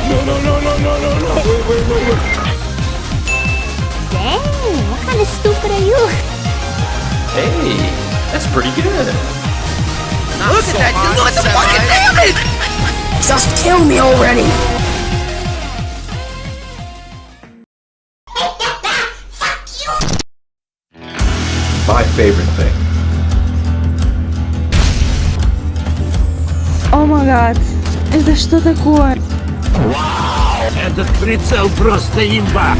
Wait. Dang, what kind of stupid are you? Hey, that's pretty good. Look at that! Look at the fucking damage! Just kill me already! My favorite thing. О май гад, это что такое? Этот прицел просто имба!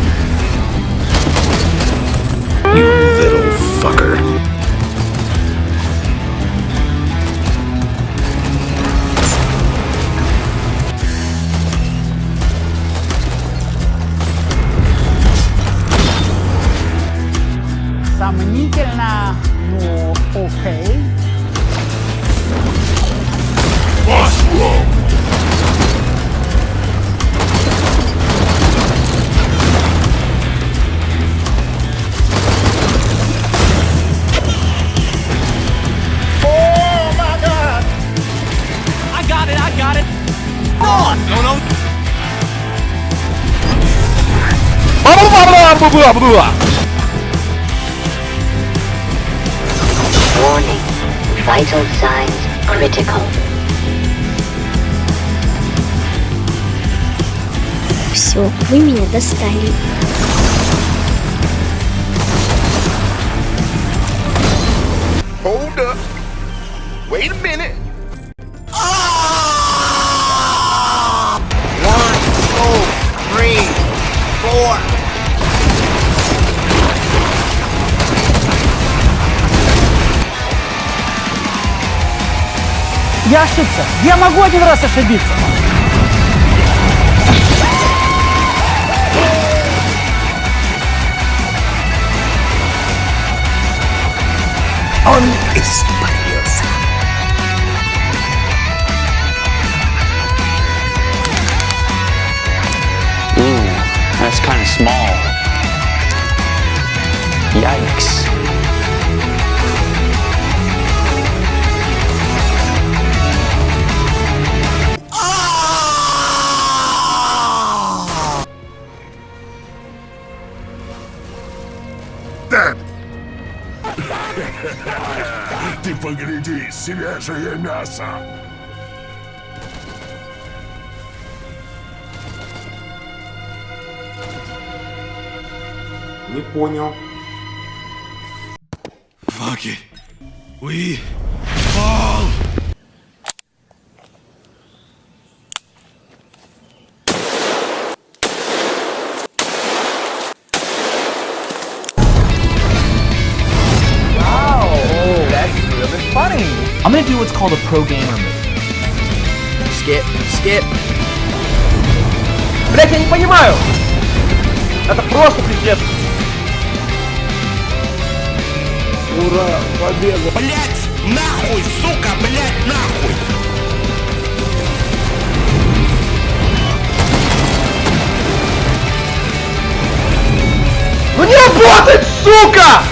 You little fucker. Сомнительно, но окей. I got it! On! No. Warning. Vital signs critical. Все, вы меня достали. Hold up. Wait a minute. 1, 2, 3, 4. Я ошибся. Я могу один раз ошибиться. Он испарился. Ooh, that's kind of small. Yikes. Ты погляди, свежее мясо. Не понял. Fuck it. We fall. Funny. I'm gonna do what's called a pro gamer move. Skip. Блять, я не понимаю. Это просто пиздец. Ура, победа. Блять, нахуй, сука, блять, нахуй. Ну не работает, сука!